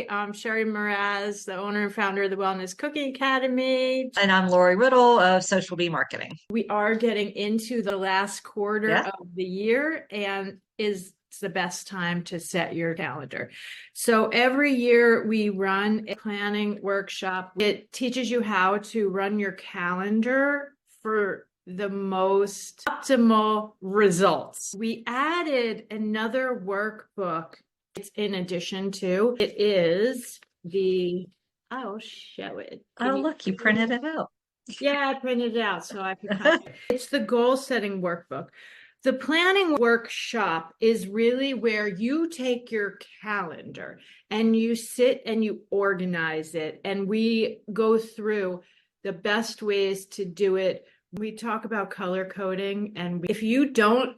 Hi, I'm Sherry Mraz, the owner and founder of the Wellness Cooking Academy. And I'm Lori Riddle of Social Bee Marketing. We are getting into the last quarter Yeah. of the year, and it's the best time to set your calendar. So every year we run a planning workshop. It teaches you how to run your calendar for the most optimal results. We added another workbook. It's in addition to, it is I'll show it. Oh, look, you printed it out. Yeah, I printed it out so I could copy it. It's the goal setting workbook. The planning workshop is really where you take your calendar and you sit and you organize it. And we go through the best ways to do it. We talk about color coding. And if you don't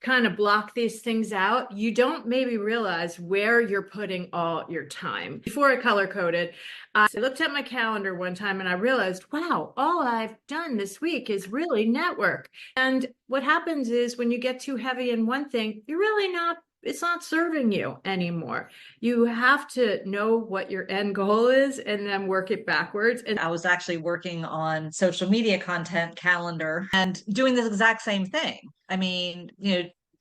kind of block these things out, you don't maybe realize where you're putting all your time. Before I color coded, I looked at my calendar one time and I realized, wow, all I've done this week is really network. And what happens is when you get too heavy in one thing, it's not serving you anymore. You have to know what your end goal is and then work it backwards. And I was actually working on social media content calendar and doing the exact same thing. I mean,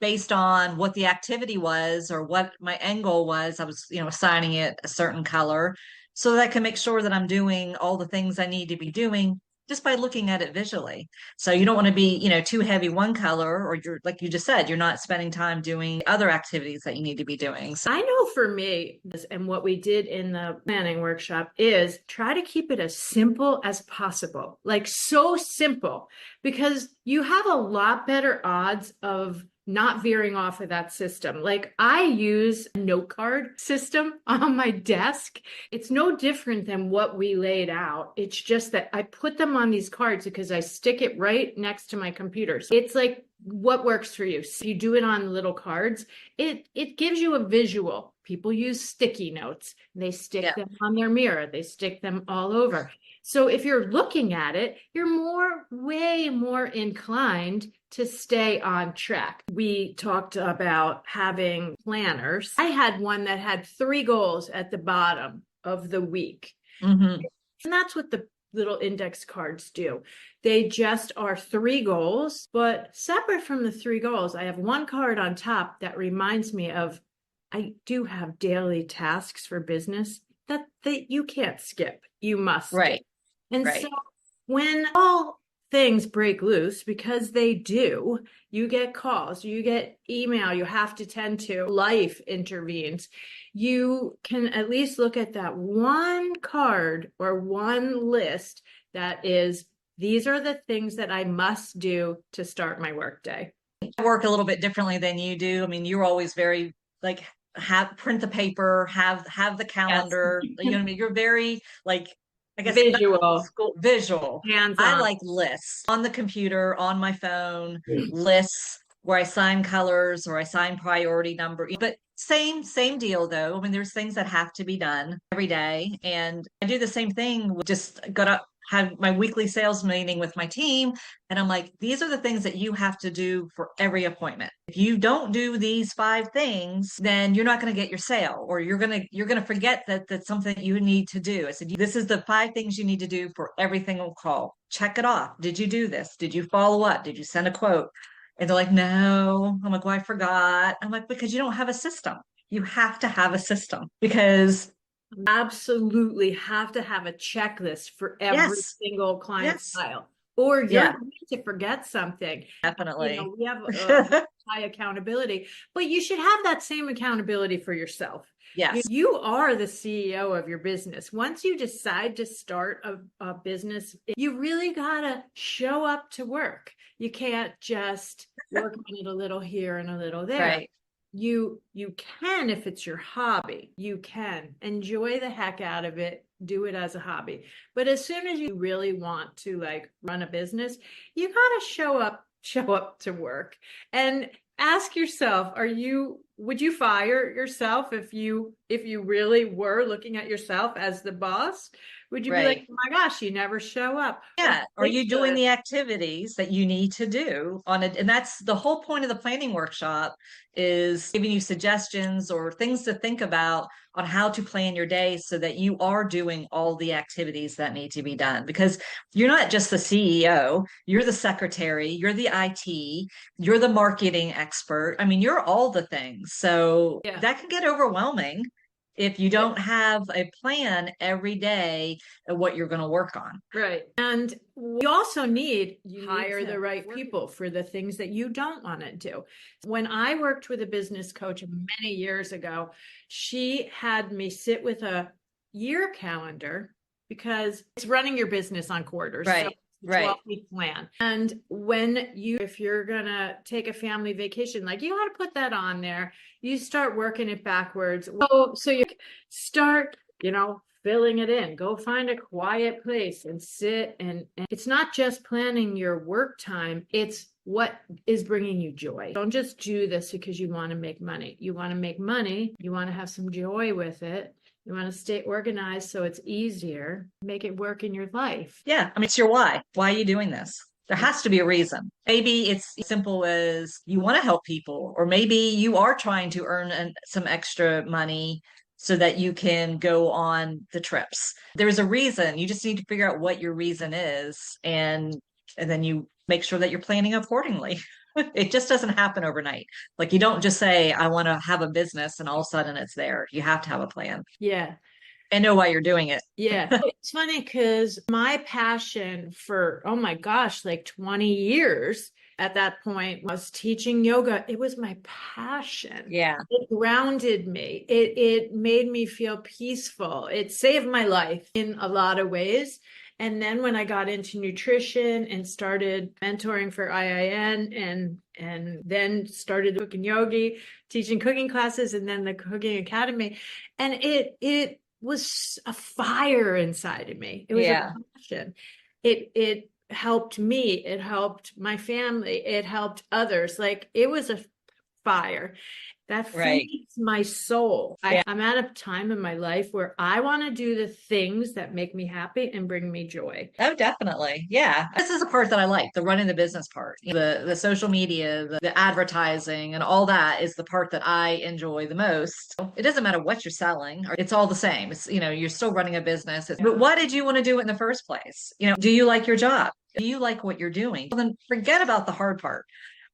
based on what the activity was or what my end goal was, I was, assigning it a certain color so that I can make sure that I'm doing all the things I need to be doing just by looking at it visually. So you don't want to be, too heavy one color, or you're, like you just said, you're not spending time doing other activities that you need to be doing. So I know for me, and what we did in the planning workshop is try to keep it as simple as possible, like so simple, because you have a lot better odds of not veering off of that system. Like I use a note card system on my desk. It's no different than what we laid out. It's just that I put them on these cards because I stick it right next to my computer. So it's like what works for you. So you do it on little cards. It gives you a visual. People use sticky notes. They stick them on their mirror. They stick them all over. So if you're looking at it, you're way more inclined to stay on track. We talked about having planners. I had one that had 3 goals at the bottom of the week. Mm-hmm. And that's what the little index cards do. They just are 3 goals, but separate from the 3 goals, I have one card on top that reminds me of I do have daily tasks for business that you can't skip. You must. Right. And right. so when all things break loose, because they do, you get calls, you get email, you have to tend to, life intervenes. You can at least look at that one card or one list that is, these are the things that I must do to start my workday. I work a little bit differently than you do. I mean, you're always very like print the paper, have the calendar. Yes. You know what I mean? You're very like, I guess visual. I Hands-on. like lists on the computer, on my phone, lists where I sign colors or I sign priority number. But same deal though. I mean, there's things that have to be done every day. And I do the same thing. Just got to have my weekly sales meeting with my team. And I'm like, these are the things that you have to do for every appointment. If you don't do these 5 things, then you're not going to get your sale, or you're going to forget that that's something you need to do. I said, this is the 5 things you need to do for every single call. Check it off. Did you do this? Did you follow up? Did you send a quote? And they're like, no. I'm like, well, I forgot. I'm like, because you don't have a system. You have to have a system because absolutely have to have a checklist for every single client file, or you're going to forget something. Definitely. We have high accountability, but you should have that same accountability for yourself. Yes. You are the CEO of your business. Once you decide to start a business, you really got to show up to work. You can't just work on it a little here and a little there. Right. You can, if it's your hobby, you can enjoy the heck out of it, do it as a hobby. But as soon as you really want to like run a business, you gotta show up to work and ask yourself, are you would you fire yourself if you really were looking at yourself as the boss? Would you be like, Right. oh my gosh, you never show up? Yeah. Are They you doing should. the activities that you need to do on it? And that's the whole point of the planning workshop, is giving you suggestions or things to think about on how to plan your day so that you are doing all the activities that need to be done. Because you're not just the CEO, you're the secretary, you're the IT, you're the marketing expert. I mean, you're all the things. So Yeah. that can get overwhelming if you don't have a plan every day of what you're going to work on. Right. And we also need You hire need to the right work- people for the things that you don't want to do. When I worked with a business coach many years ago, she had me sit with a year calendar because it's running your business on quarters. So Right. it's a Right. 12-week plan. And if you're gonna take a family vacation, like you got to put that on there. You start working it backwards. So you start, filling it in. Go find a quiet place and sit. And it's not just planning your work time. It's what is bringing you joy. Don't just do this because you want to make money. You want to make money. You want to have some joy with it. You want to stay organized so it's easier. Make it work in your life. Yeah. I mean, it's your why. Why are you doing this? There has to be a reason. Maybe it's simple as you want to help people, or maybe you are trying to earn some extra money so that you can go on the trips. There's a reason. You just need to figure out what your reason is, and then you make sure that you're planning accordingly. It just doesn't happen overnight. Like you don't just say, I want to have a business and all of a sudden it's there. You have to have a plan Yeah. and know why you're doing it. Yeah. It's funny because my passion for, oh my gosh, like 20 years at that point was teaching yoga. It was my passion. Yeah. It grounded me. It made me feel peaceful. It saved my life in a lot of ways. And then when I got into nutrition and started mentoring for IIN and then started cooking yogi, teaching cooking classes, and then the cooking academy, and it was a fire inside of me. It was a passion. It helped me. It helped my family. It helped others. Like it was a fire that feeds my soul. I'm at a time in my life where I want to do the things that make me happy and bring me joy. Oh, definitely. Yeah. This is the part that I like, the running the business part. The social media, the advertising and all that is the part that I enjoy the most. It doesn't matter what you're selling. It's all the same. It's, you're still running a business. But why did you want to do it in the first place? Do you like your job? Do you like what you're doing? Well, then forget about the hard part.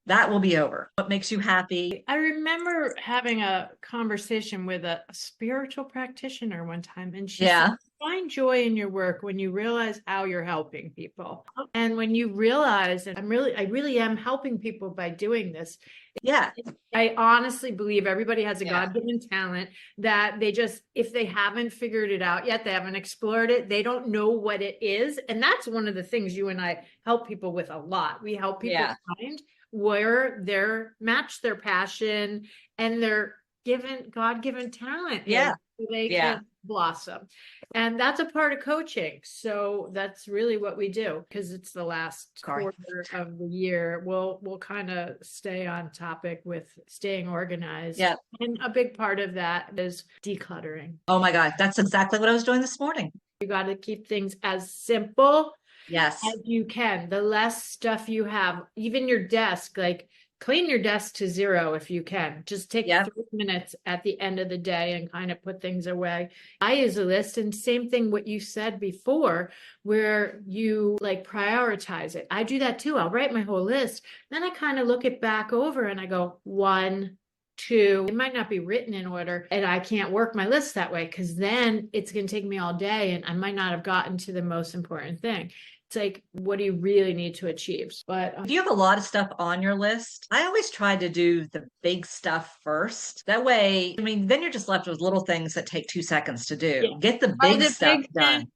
That will be over. What makes you happy? I remember having a conversation with a spiritual practitioner one time, and she said, find joy in your work when you realize how you're helping people. And when you realize that I really am helping people by doing this. Yeah. I honestly believe everybody has a God-given talent that they just, if they haven't figured it out yet, they haven't explored it, they don't know what it is. And that's one of the things you and I help people with a lot. We help people find where match their passion and their God-given talent. So they can blossom. And that's a part of coaching. So that's really what we do, because it's the last quarter of the year. We'll kind of stay on topic with staying organized. Yeah. And a big part of that is decluttering. Oh my God. That's exactly what I was doing this morning. You got to keep things as simple as you can. The less stuff you have, even your desk, like clean your desk to zero if you can. Just take 3 minutes at the end of the day and kind of put things away. I use a list, and same thing what you said before, where you like prioritize it. I do that too. I'll write my whole list. Then I kind of look it back over and I go 1, 2. It might not be written in order, and I can't work my list that way because then it's going to take me all day and I might not have gotten to the most important thing. It's like, what do you really need to achieve? But if you have a lot of stuff on your list, I always try to do the big stuff first. That way, then you're just left with little things that take 2 seconds to do. Yeah. Get the big stuff done.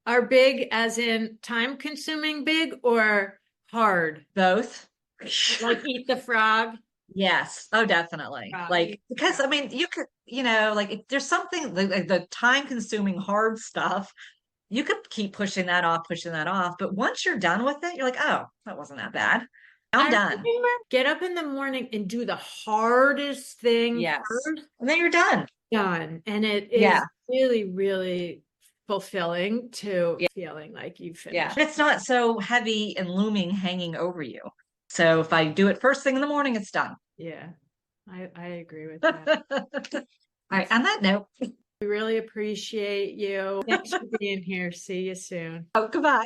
Are big as in time consuming big or hard? Both. Like eat the frog? Yes. Oh, definitely. Because you could, if there's something like the time consuming hard stuff, you could keep pushing that off. But once you're done with it, you're like, oh, that wasn't that bad. I'm done. Get up in the morning and do the hardest thing Yes. first. And then you're done. Done. And it is really, really fulfilling to feeling like you've finished. Yeah. It's not so heavy and looming hanging over you. So if I do it first thing in the morning, it's done. Yeah. I agree with that. All right. On that note, We really appreciate you. Thanks for being here. See you soon. oh, goodbye.